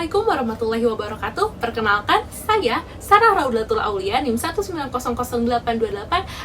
Assalamualaikum warahmatullahi wabarakatuh. Perkenalkan, saya Sarah Raudlatul Aulia NIM 1900828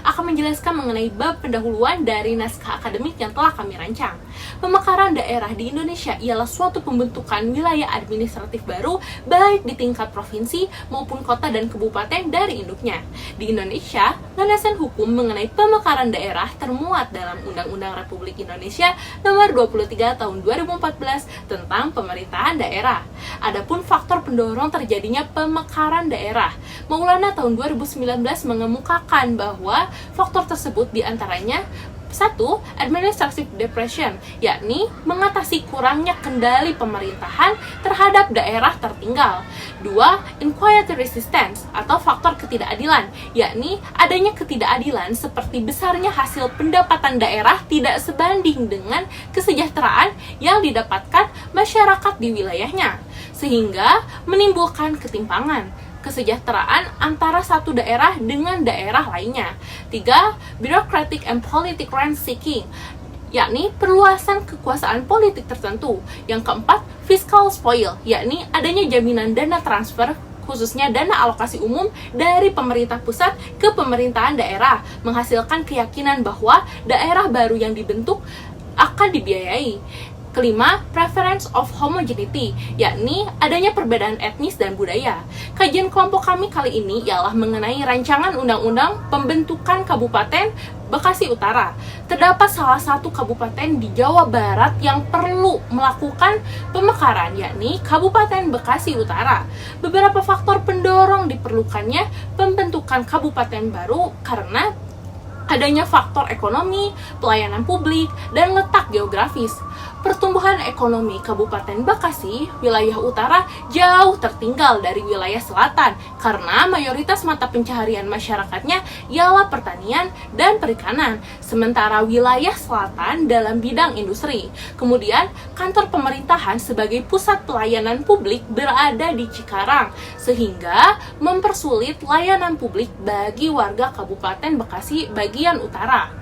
akan menjelaskan mengenai bab pendahuluan dari naskah akademik yang telah kami rancang. Pemekaran daerah di Indonesia ialah suatu pembentukan wilayah administratif baru baik di tingkat provinsi maupun kota dan kabupaten dari induknya. Di Indonesia, landasan hukum mengenai pemekaran daerah termuat dalam Undang-Undang Republik Indonesia Nomor 23 Tahun 2014 tentang pemerintahan daerah. Adapun faktor pendorong terjadinya pemekaran daerah, Maulana tahun 2019 mengemukakan bahwa faktor tersebut diantaranya 1. Administrative depression, yakni mengatasi kurangnya kendali pemerintahan terhadap daerah tertinggal. 2. Inequality resistance, atau faktor ketidakadilan, yakni adanya ketidakadilan seperti besarnya hasil pendapatan daerah tidak sebanding dengan kesejahteraan yang didapatkan masyarakat di wilayahnya, sehingga menimbulkan ketimpangan kesejahteraan antara satu daerah dengan daerah lainnya. 3. Bureaucratic and politic rent seeking, yakni perluasan kekuasaan politik tertentu. Yang keempat, fiscal spoil, yakni adanya jaminan dana transfer khususnya dana alokasi umum dari pemerintah pusat ke pemerintahan daerah, menghasilkan keyakinan bahwa daerah baru yang dibentuk akan dibiayai. Kelima, preference of homogeneity, yakni adanya perbedaan etnis dan budaya. Kajian kelompok kami kali ini ialah mengenai rancangan undang-undang pembentukan Kabupaten Bekasi Utara. Terdapat salah satu kabupaten di Jawa Barat yang perlu melakukan pemekaran, yakni Kabupaten Bekasi Utara. Beberapa faktor pendorong diperlukannya pembentukan kabupaten baru karena adanya faktor ekonomi, pelayanan publik, dan letak geografis. Pertumbuhan ekonomi Kabupaten Bekasi, wilayah utara, jauh tertinggal dari wilayah selatan karena mayoritas mata pencaharian masyarakatnya ialah pertanian dan perikanan, sementara wilayah selatan dalam bidang industri. Kemudian, kantor pemerintahan sebagai pusat pelayanan publik berada di Cikarang, sehingga mempersulit layanan publik bagi warga Kabupaten Bekasi bagian utara.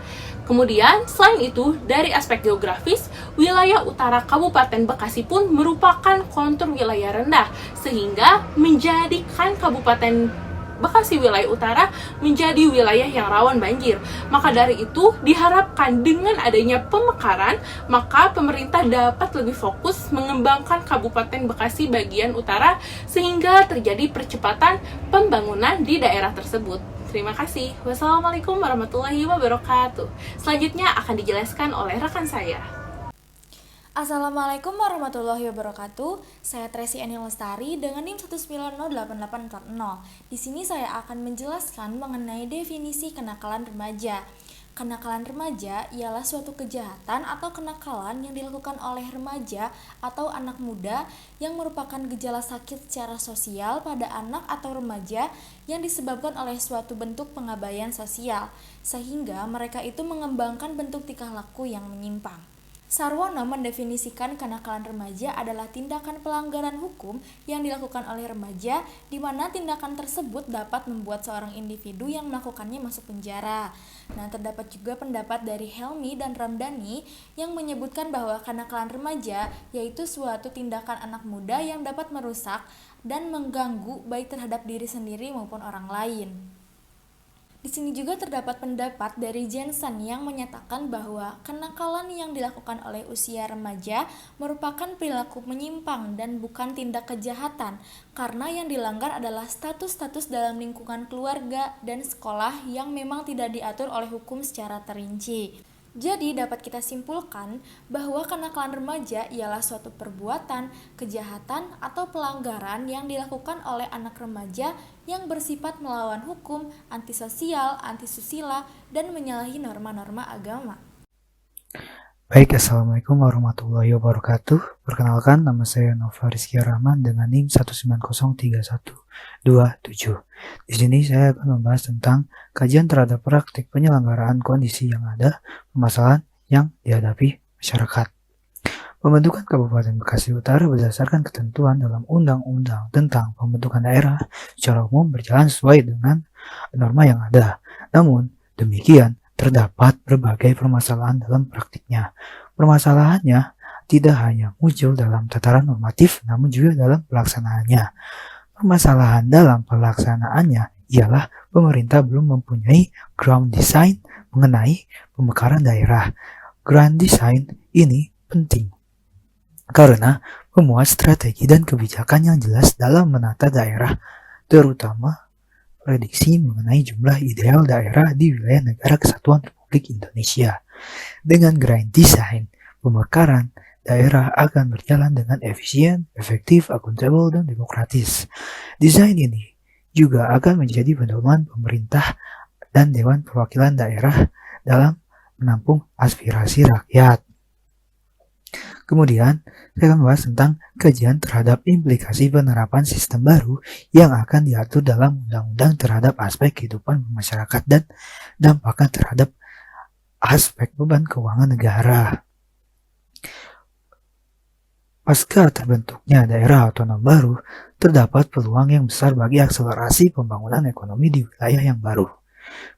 Kemudian, selain itu, dari aspek geografis, wilayah utara Kabupaten Bekasi pun merupakan kontur wilayah rendah, sehingga menjadikan Kabupaten Bekasi wilayah utara menjadi wilayah yang rawan banjir. Maka dari itu, diharapkan dengan adanya pemekaran, maka pemerintah dapat lebih fokus mengembangkan Kabupaten Bekasi bagian utara, sehingga terjadi percepatan pembangunan di daerah tersebut. Terima kasih. Wassalamualaikum warahmatullahi wabarakatuh. Selanjutnya akan dijelaskan oleh rekan saya. Assalamualaikum warahmatullahi wabarakatuh. Saya Tracy Eni Lestari dengan NIM 1908840. Di sini saya akan menjelaskan mengenai definisi kenakalan remaja. Kenakalan remaja ialah suatu kejahatan atau kenakalan yang dilakukan oleh remaja atau anak muda yang merupakan gejala sakit secara sosial pada anak atau remaja yang disebabkan oleh suatu bentuk pengabaian sosial, sehingga mereka itu mengembangkan bentuk tingkah laku yang menyimpang. Sarwono mendefinisikan kenakalan remaja adalah tindakan pelanggaran hukum yang dilakukan oleh remaja di mana tindakan tersebut dapat membuat seorang individu yang melakukannya masuk penjara. Nah, terdapat juga pendapat dari Helmi dan Ramdhani yang menyebutkan bahwa kenakalan remaja yaitu suatu tindakan anak muda yang dapat merusak dan mengganggu baik terhadap diri sendiri maupun orang lain. Di sini juga terdapat pendapat dari Jensen yang menyatakan bahwa kenakalan yang dilakukan oleh usia remaja merupakan perilaku menyimpang dan bukan tindak kejahatan, karena yang dilanggar adalah status-status dalam lingkungan keluarga dan sekolah yang memang tidak diatur oleh hukum secara terinci. Jadi dapat kita simpulkan bahwa kenakalan remaja ialah suatu perbuatan, kejahatan, atau pelanggaran yang dilakukan oleh anak remaja yang bersifat melawan hukum, antisosial, antisusila, dan menyalahi norma-norma agama. Baik, Assalamualaikum warahmatullahi wabarakatuh. Perkenalkan, nama saya Nova Rizky Rahman dengan NIM 1903127. Di sini saya akan membahas tentang kajian terhadap praktik penyelenggaraan kondisi yang ada, permasalahan yang dihadapi masyarakat. Pembentukan Kabupaten Bekasi Utara berdasarkan ketentuan dalam Undang-Undang tentang Pembentukan Daerah secara umum berjalan sesuai dengan norma yang ada. Namun, demikian terdapat berbagai permasalahan dalam praktiknya. Permasalahannya tidak hanya muncul dalam tataran normatif namun juga dalam pelaksanaannya. Permasalahan dalam pelaksanaannya ialah pemerintah belum mempunyai ground design mengenai pemekaran daerah. Ground design ini penting karena memuat strategi dan kebijakan yang jelas dalam menata daerah, terutama prediksi mengenai jumlah ideal daerah di wilayah Negara Kesatuan Republik Indonesia. Dengan grand design, pemekaran daerah akan berjalan dengan efisien, efektif, akuntabel, dan demokratis. Desain ini juga akan menjadi pedoman pemerintah dan Dewan Perwakilan Daerah dalam menampung aspirasi rakyat. Kemudian, saya akan membahas tentang kajian terhadap implikasi penerapan sistem baru yang akan diatur dalam undang-undang terhadap aspek kehidupan masyarakat dan dampaknya terhadap aspek beban keuangan negara. Pasca terbentuknya daerah otonom baru, terdapat peluang yang besar bagi akselerasi pembangunan ekonomi di wilayah yang baru.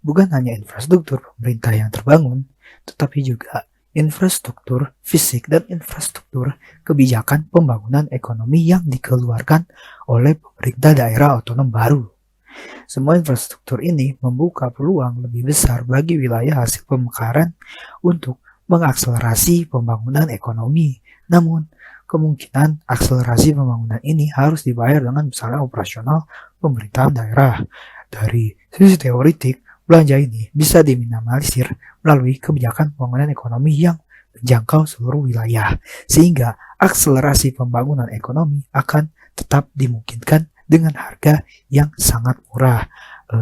Bukan hanya infrastruktur pemerintah yang terbangun, tetapi juga infrastruktur fisik dan infrastruktur kebijakan pembangunan ekonomi yang dikeluarkan oleh pemerintah daerah otonom baru. Semua infrastruktur ini membuka peluang lebih besar bagi wilayah hasil pemekaran untuk mengakselerasi pembangunan ekonomi. Namun, kemungkinan akselerasi pembangunan ini harus dibayar dengan besarnya operasional pemerintahan daerah. Dari sisi teoritik, belanja ini bisa diminimalisir melalui kebijakan pembangunan ekonomi yang menjangkau seluruh wilayah, sehingga akselerasi pembangunan ekonomi akan tetap dimungkinkan dengan harga yang sangat murah.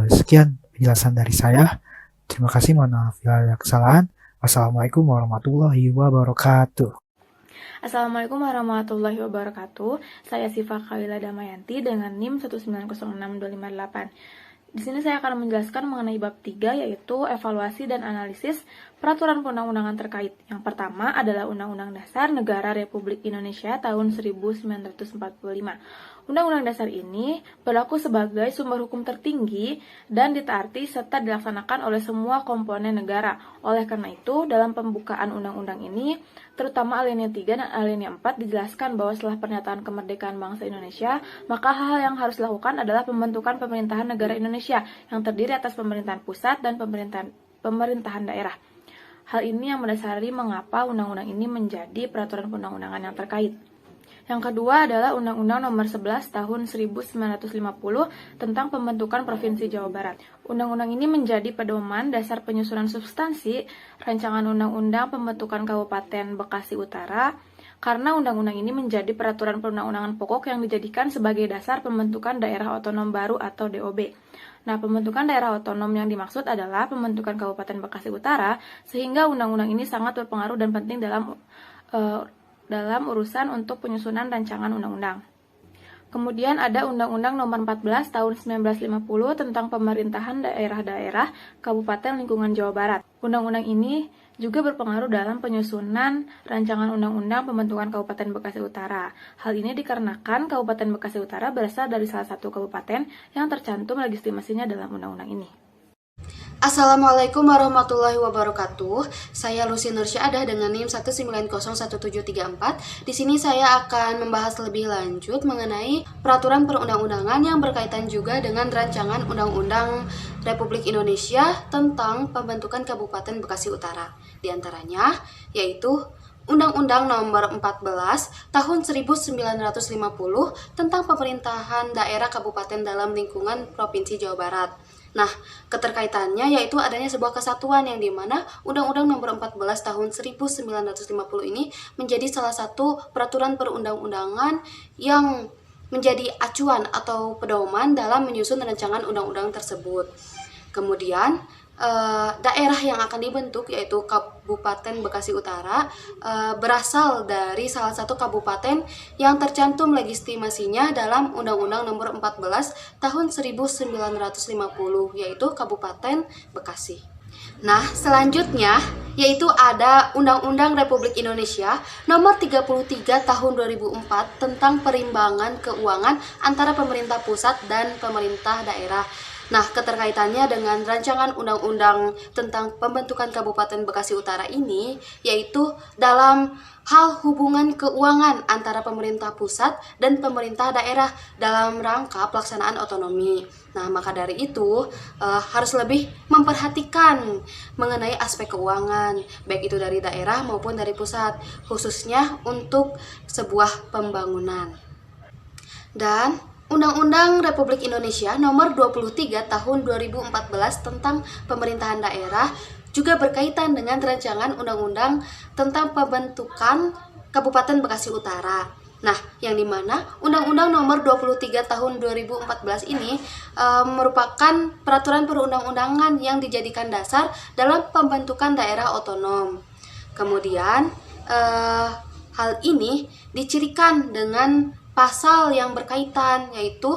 Sekian penjelasan dari saya. Terima kasih, mohon maaf bila ada kesalahan. Wassalamualaikum warahmatullahi wabarakatuh. Assalamualaikum warahmatullahi wabarakatuh. Saya Siva Kawila Damayanti dengan NIM 1906258. Di sini saya akan menjelaskan mengenai bab 3, yaitu evaluasi dan analisis peraturan perundang-undangan terkait. Yang pertama adalah Undang-Undang Dasar Negara Republik Indonesia tahun 1945. Undang-Undang Dasar ini berlaku sebagai sumber hukum tertinggi dan ditaati serta dilaksanakan oleh semua komponen negara. Oleh karena itu, dalam pembukaan undang-undang ini, terutama alinea 3 dan alinea 4 dijelaskan bahwa setelah pernyataan kemerdekaan bangsa Indonesia, maka hal yang harus dilakukan adalah pembentukan pemerintahan negara Indonesia yang terdiri atas pemerintahan pusat dan pemerintahan daerah. Hal ini yang mendasari mengapa undang-undang ini menjadi peraturan perundang-undangan yang terkait. Yang kedua adalah Undang-Undang Nomor 11 Tahun 1950 tentang pembentukan Provinsi Jawa Barat. Undang-undang ini menjadi pedoman dasar penyusunan substansi rancangan undang-undang pembentukan Kabupaten Bekasi Utara, karena undang-undang ini menjadi peraturan perundang-undangan pokok yang dijadikan sebagai dasar pembentukan daerah otonom baru atau DOB. Nah, pembentukan daerah otonom yang dimaksud adalah pembentukan Kabupaten Bekasi Utara, sehingga undang-undang ini sangat berpengaruh dan penting dalam urusan untuk penyusunan rancangan undang-undang. Kemudian ada Undang-Undang Nomor 14 Tahun 1950 tentang pemerintahan daerah-daerah Kabupaten Lingkungan Jawa Barat. Undang-undang ini juga berpengaruh dalam penyusunan rancangan undang-undang pembentukan Kabupaten Bekasi Utara. Hal ini dikarenakan Kabupaten Bekasi Utara berasal dari salah satu kabupaten yang tercantum legitimasinya dalam undang-undang ini. Assalamualaikum warahmatullahi wabarakatuh. Saya Lucy Nursyadah dengan NIM 1901734. Di sini saya akan membahas lebih lanjut mengenai peraturan perundang-undangan yang berkaitan juga dengan rancangan Undang-Undang Republik Indonesia tentang pembentukan Kabupaten Bekasi Utara. Di antaranya yaitu Undang-Undang Nomor 14 Tahun 1950 tentang pemerintahan daerah kabupaten dalam lingkungan Provinsi Jawa Barat. Nah, keterkaitannya yaitu adanya sebuah kesatuan yang dimana Undang-Undang Nomor 14 Tahun 1950 ini menjadi salah satu peraturan perundang-undangan yang menjadi acuan atau pedoman dalam menyusun rancangan undang-undang tersebut. Kemudian, daerah yang akan dibentuk yaitu Kabupaten Bekasi Utara berasal dari salah satu kabupaten yang tercantum legitimasinya dalam Undang-Undang Nomor 14 Tahun 1950 yaitu Kabupaten Bekasi. Nah, selanjutnya yaitu ada Undang-Undang Republik Indonesia Nomor 33 Tahun 2004 tentang perimbangan keuangan antara pemerintah pusat dan pemerintah daerah. Nah, keterkaitannya dengan rancangan undang-undang tentang pembentukan Kabupaten Bekasi Utara ini, yaitu dalam hal hubungan keuangan antara pemerintah pusat dan pemerintah daerah dalam rangka pelaksanaan otonomi. Nah, maka dari itu harus lebih memperhatikan mengenai aspek keuangan, baik itu dari daerah maupun dari pusat, khususnya untuk sebuah pembangunan. Dan Undang-Undang Republik Indonesia Nomor 23 Tahun 2014 tentang Pemerintahan Daerah juga berkaitan dengan rancangan undang-undang tentang pembentukan Kabupaten Bekasi Utara. Nah, yang dimana Undang-Undang Nomor 23 Tahun 2014 ini merupakan peraturan perundang-undangan yang dijadikan dasar dalam pembentukan daerah otonom. Kemudian hal ini dicirikan dengan pasal yang berkaitan, yaitu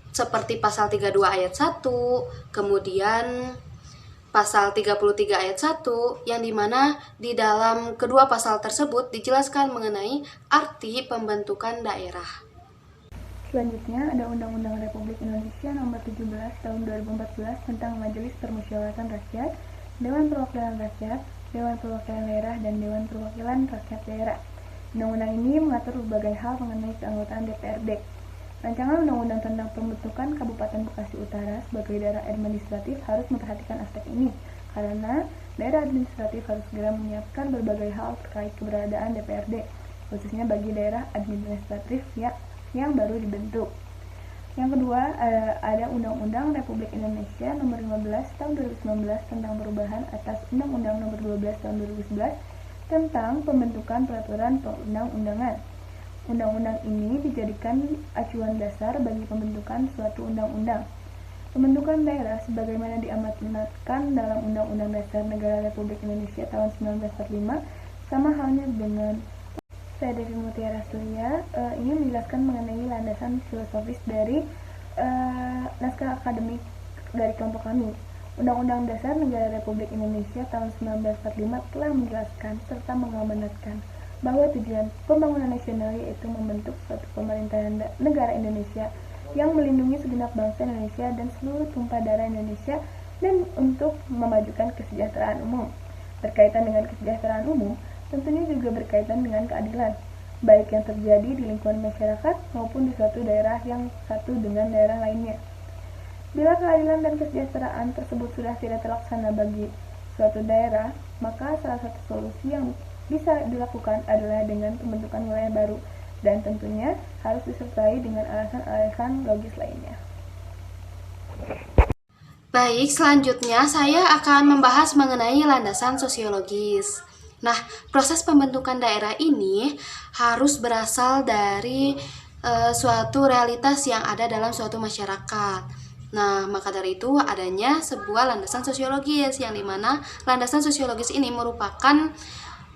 seperti pasal 32 ayat 1, kemudian pasal 33 ayat 1, yang dimana di dalam kedua pasal tersebut dijelaskan mengenai arti pembentukan daerah. Selanjutnya ada Undang-Undang Republik Indonesia Nomor 17 Tahun 2014 tentang Majelis Permusyawaratan Rakyat, Dewan Perwakilan Rakyat, Dewan Perwakilan Daerah, dan Dewan Perwakilan Rakyat Daerah. Undang-undang ini mengatur berbagai hal mengenai keanggotaan DPRD. Rancangan Undang-Undang tentang pembentukan Kabupaten Bekasi Utara sebagai daerah administratif harus memperhatikan aspek ini, karena daerah administratif harus segera menyiapkan berbagai hal terkait keberadaan DPRD, khususnya bagi daerah administratif yang baru dibentuk. Yang kedua, ada Undang-Undang Republik Indonesia Nomor 15 Tahun 2019 tentang perubahan atas Undang-Undang Nomor 12 Tahun 2011 tentang pembentukan peraturan perundang-undangan. Undang-undang ini dijadikan acuan dasar bagi pembentukan suatu undang-undang. Pembentukan daerah sebagaimana diamanatkan dalam Undang-Undang Dasar Negara Republik Indonesia tahun 1945 sama halnya dengan saya Devi Mutiara Surya ini menjelaskan mengenai landasan filosofis dari naskah akademik dari kelompok kami. Undang-Undang Dasar Negara Republik Indonesia tahun 1945 telah menjelaskan serta mengamanatkan bahwa tujuan pembangunan nasional yaitu membentuk suatu pemerintahan negara Indonesia yang melindungi segenap bangsa Indonesia dan seluruh tumpah darah Indonesia dan untuk memajukan kesejahteraan umum. Berkaitan dengan kesejahteraan umum, tentunya juga berkaitan dengan keadilan, baik yang terjadi di lingkungan masyarakat maupun di suatu daerah yang satu dengan daerah lainnya. Bila keadilan dan kesejahteraan tersebut sudah tidak terlaksana bagi suatu daerah, maka salah satu solusi yang bisa dilakukan adalah dengan pembentukan wilayah baru, dan tentunya harus disertai dengan alasan-alasan logis lainnya. Baik, selanjutnya saya akan membahas mengenai landasan sosiologis. Nah, proses pembentukan daerah ini harus berasal dari suatu realitas yang ada dalam suatu masyarakat. Nah, maka dari itu adanya sebuah landasan sosiologis, yang dimana landasan sosiologis ini merupakan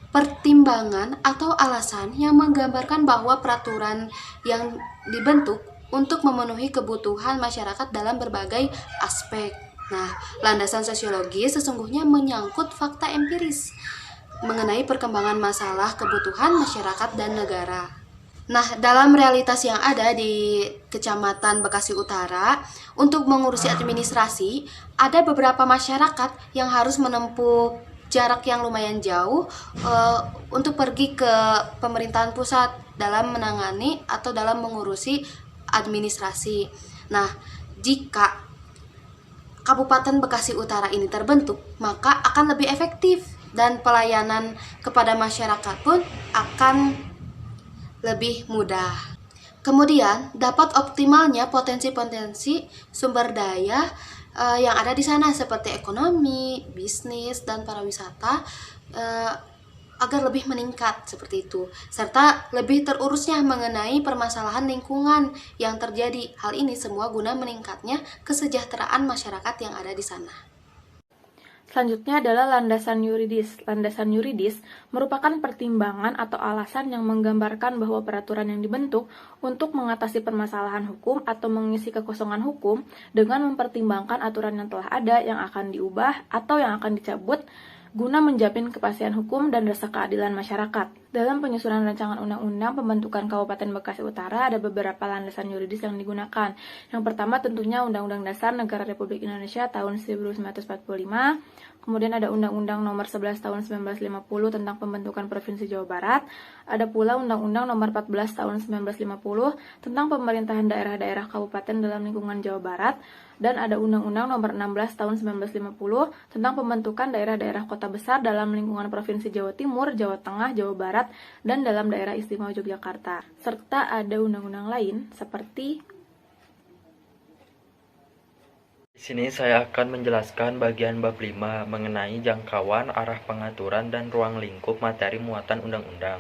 pertimbangan atau alasan yang menggambarkan bahwa peraturan yang dibentuk untuk memenuhi kebutuhan masyarakat dalam berbagai aspek. Nah, landasan sosiologis sesungguhnya menyangkut fakta empiris mengenai perkembangan masalah kebutuhan masyarakat dan negara. Nah, dalam realitas yang ada di Kecamatan Bekasi Utara, untuk mengurusi administrasi, ada beberapa masyarakat yang harus menempuh jarak yang lumayan jauh untuk pergi ke pemerintahan pusat dalam menangani atau dalam mengurusi administrasi. Nah, jika Kabupaten Bekasi Utara ini terbentuk, maka akan lebih efektif dan pelayanan kepada masyarakat pun akan lebih mudah. Kemudian, dapat optimalnya potensi-potensi sumber daya yang ada di sana seperti ekonomi, bisnis, dan pariwisata agar lebih meningkat seperti itu, serta lebih terurusnya mengenai permasalahan lingkungan yang terjadi. Hal ini semua guna meningkatnya kesejahteraan masyarakat yang ada di sana. Selanjutnya adalah landasan yuridis. Landasan yuridis merupakan pertimbangan atau alasan yang menggambarkan bahwa peraturan yang dibentuk untuk mengatasi permasalahan hukum atau mengisi kekosongan hukum dengan mempertimbangkan aturan yang telah ada yang akan diubah atau yang akan dicabut guna menjamin kepastian hukum dan rasa keadilan masyarakat. Dalam penyusunan rancangan undang-undang pembentukan Kabupaten Bekasi Utara ada beberapa landasan yuridis yang digunakan. Yang pertama tentunya Undang-Undang Dasar Negara Republik Indonesia tahun 1945, kemudian ada Undang-Undang Nomor 11 tahun 1950 tentang pembentukan Provinsi Jawa Barat, ada pula Undang-Undang Nomor 14 tahun 1950 tentang pemerintahan daerah-daerah kabupaten dalam lingkungan Jawa Barat, dan ada Undang-Undang Nomor 16 tahun 1950 tentang pembentukan daerah-daerah kota besar dalam lingkungan Provinsi Jawa Timur, Jawa Tengah, Jawa Barat, dan dalam daerah istimewa Yogyakarta. Serta ada undang-undang lain seperti Di sini saya akan menjelaskan bagian bab 5 mengenai jangkauan, arah pengaturan, dan ruang lingkup materi muatan undang-undang.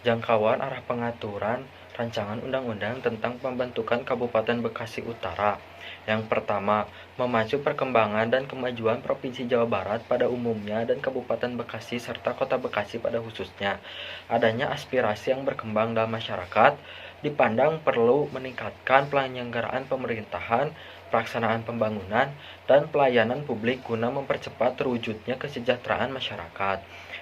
Jangkauan arah pengaturan rancangan undang-undang tentang pembentukan Kabupaten Bekasi Utara. Yang pertama, memacu perkembangan dan kemajuan Provinsi Jawa Barat pada umumnya dan Kabupaten Bekasi serta Kota Bekasi pada khususnya. Adanya aspirasi yang berkembang dalam masyarakat, dipandang perlu meningkatkan penyelenggaraan pemerintahan, pelaksanaan pembangunan, dan pelayanan publik guna mempercepat terwujudnya kesejahteraan masyarakat.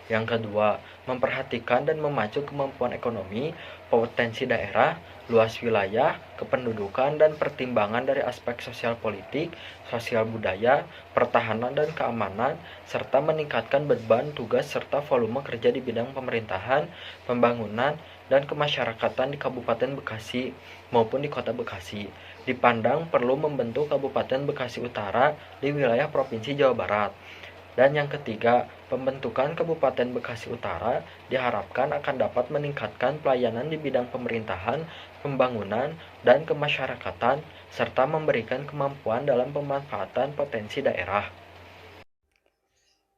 Yang kedua, memperhatikan dan memacu kemampuan ekonomi, potensi daerah, luas wilayah, kependudukan, dan pertimbangan dari aspek sosial politik, sosial budaya, pertahanan dan keamanan, serta meningkatkan beban tugas serta volume kerja di bidang pemerintahan, pembangunan, dan kemasyarakatan di Kabupaten Bekasi maupun di Kota Bekasi. Dipandang perlu membentuk Kabupaten Bekasi Utara di wilayah Provinsi Jawa Barat. Dan yang ketiga, pembentukan Kabupaten Bekasi Utara diharapkan akan dapat meningkatkan pelayanan di bidang pemerintahan, pembangunan, dan kemasyarakatan, serta memberikan kemampuan dalam pemanfaatan potensi daerah.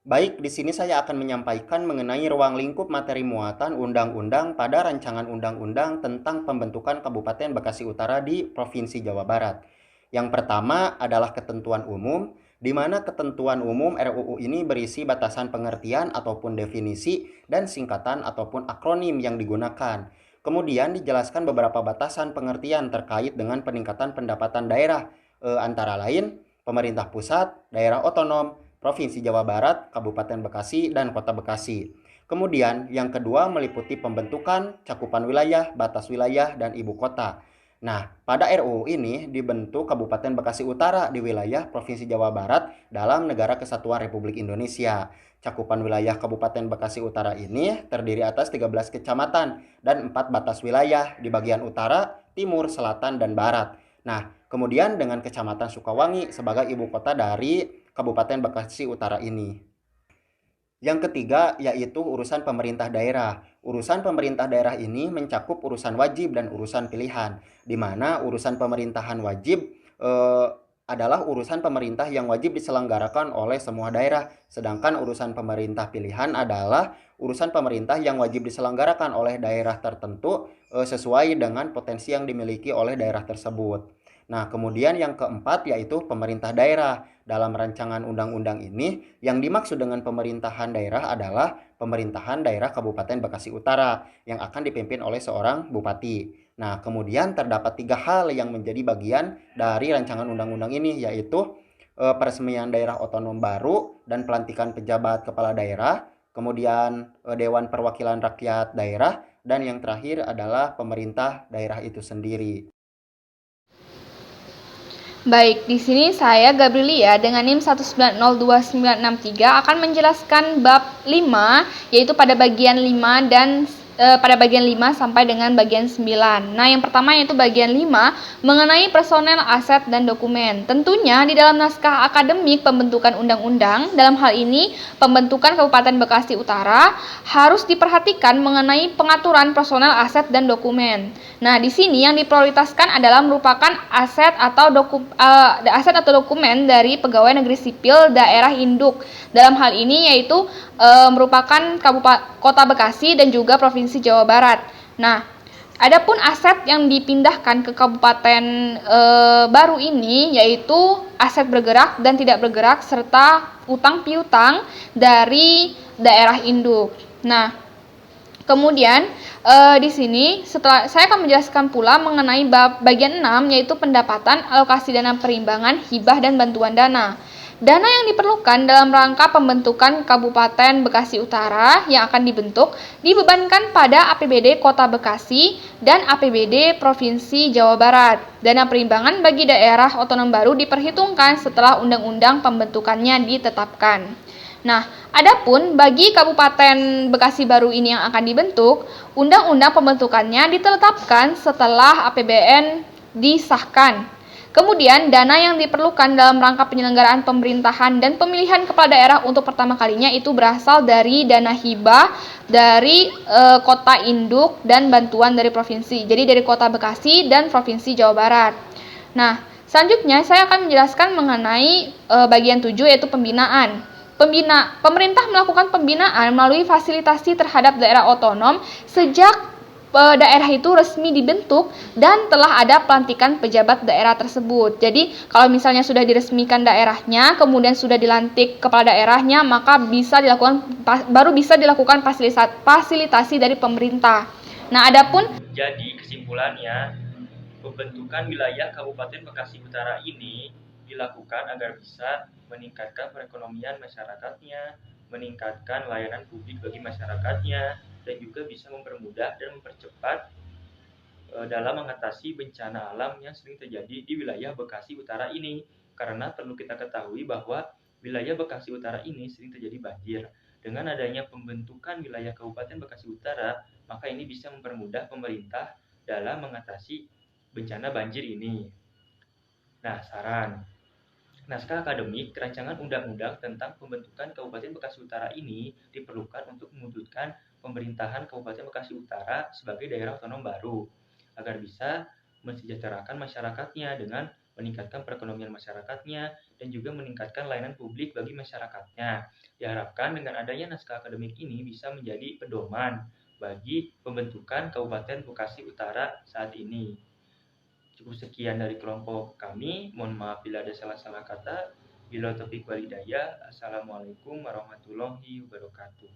Baik, di sini saya akan menyampaikan mengenai ruang lingkup materi muatan undang-undang pada rancangan undang-undang tentang pembentukan Kabupaten Bekasi Utara di Provinsi Jawa Barat. Yang pertama adalah ketentuan umum, di mana ketentuan umum RUU ini berisi batasan pengertian ataupun definisi dan singkatan ataupun akronim yang digunakan. Kemudian dijelaskan beberapa batasan pengertian terkait dengan peningkatan pendapatan daerah, antara lain pemerintah pusat, daerah otonom, Provinsi Jawa Barat, Kabupaten Bekasi, dan Kota Bekasi. Kemudian yang kedua meliputi pembentukan, cakupan wilayah, batas wilayah, dan ibu kota. Nah, pada RUU ini dibentuk Kabupaten Bekasi Utara di wilayah Provinsi Jawa Barat dalam Negara Kesatuan Republik Indonesia. Cakupan wilayah Kabupaten Bekasi Utara ini terdiri atas 13 kecamatan dan 4 batas wilayah di bagian utara, timur, selatan, dan barat. Nah, kemudian dengan Kecamatan Sukawangi sebagai ibu kota dari Kabupaten Bekasi Utara ini. Yang ketiga yaitu urusan pemerintah daerah. Urusan pemerintah daerah ini mencakup urusan wajib dan urusan pilihan, di mana urusan pemerintahan wajib adalah urusan pemerintah yang wajib diselenggarakan oleh semua daerah, sedangkan urusan pemerintah pilihan adalah urusan pemerintah yang wajib diselenggarakan oleh daerah tertentu sesuai dengan potensi yang dimiliki oleh daerah tersebut. Nah, kemudian yang keempat yaitu pemerintah daerah. Dalam rancangan undang-undang ini, yang dimaksud dengan pemerintahan daerah adalah pemerintahan daerah Kabupaten Bekasi Utara yang akan dipimpin oleh seorang bupati. Nah, kemudian terdapat 3 hal yang menjadi bagian dari rancangan undang-undang ini, yaitu peresmian daerah otonom baru dan pelantikan pejabat kepala daerah, kemudian Dewan Perwakilan Rakyat Daerah, dan yang terakhir adalah pemerintah daerah itu sendiri. Baik, di sini saya Gabrielia dengan NIM 1902963 akan menjelaskan bab 5 yaitu pada bagian 5 dan pada bagian 5 sampai dengan bagian 9. Nah, yang pertama yaitu bagian 5 mengenai personel, aset, dan dokumen. Tentunya di dalam naskah akademik pembentukan undang-undang, dalam hal ini pembentukan Kabupaten Bekasi Utara, harus diperhatikan mengenai pengaturan personel, aset, dan dokumen. Nah, di sini yang diprioritaskan adalah merupakan aset atau dokumen dari pegawai negeri sipil daerah induk. Dalam hal ini yaitu merupakan Kota Bekasi dan juga Provinsi Jawa Barat. Nah, adapun aset yang dipindahkan ke kabupaten baru ini yaitu aset bergerak dan tidak bergerak serta utang piutang dari daerah induk. Nah, kemudian di sini setelah saya akan menjelaskan pula mengenai bagian 6 yaitu pendapatan, alokasi dana perimbangan, hibah, dan bantuan dana. Dana yang diperlukan dalam rangka pembentukan Kabupaten Bekasi Utara yang akan dibentuk dibebankan pada APBD Kota Bekasi dan APBD Provinsi Jawa Barat. Dana perimbangan bagi daerah otonom baru diperhitungkan setelah undang-undang pembentukannya ditetapkan. Nah, adapun bagi Kabupaten Bekasi baru ini yang akan dibentuk, undang-undang pembentukannya ditetapkan setelah APBN disahkan. Kemudian, dana yang diperlukan dalam rangka penyelenggaraan pemerintahan dan pemilihan kepala daerah untuk pertama kalinya itu berasal dari dana hibah dari kota induk dan bantuan dari provinsi. Jadi dari Kota Bekasi dan Provinsi Jawa Barat. Nah, selanjutnya saya akan menjelaskan mengenai bagian 7 yaitu pembinaan. Pemerintah melakukan pembinaan melalui fasilitasi terhadap daerah otonom sejak daerah itu resmi dibentuk dan telah ada pelantikan pejabat daerah tersebut. Jadi kalau misalnya sudah diresmikan daerahnya, kemudian sudah dilantik kepala daerahnya, maka baru bisa dilakukan fasilitasi dari pemerintah. Nah, adapun Jadi kesimpulannya, pembentukan wilayah Kabupaten Bekasi Utara ini dilakukan agar bisa meningkatkan perekonomian masyarakatnya, meningkatkan layanan publik bagi masyarakatnya, dan juga bisa mempermudah dan mempercepat dalam mengatasi bencana alam yang sering terjadi di wilayah Bekasi Utara ini. Karena perlu kita ketahui bahwa wilayah Bekasi Utara ini sering terjadi banjir. Dengan adanya pembentukan wilayah Kabupaten Bekasi Utara, maka ini bisa mempermudah pemerintah dalam mengatasi bencana banjir ini. Nah, saran. Naskah akademik rancangan undang-undang tentang pembentukan Kabupaten Bekasi Utara ini diperlukan untuk mewujudkan pemerintahan Kabupaten Bekasi Utara sebagai daerah otonom baru, agar bisa mensejahterakan masyarakatnya dengan meningkatkan perekonomian masyarakatnya dan juga meningkatkan layanan publik bagi masyarakatnya. Diharapkan dengan adanya naskah akademik ini bisa menjadi pedoman bagi pembentukan Kabupaten Bekasi Utara saat ini. Cukup sekian dari kelompok kami. Mohon maaf bila ada salah-salah kata. Bila taufiq wal hidayah. Assalamualaikum warahmatullahi wabarakatuh.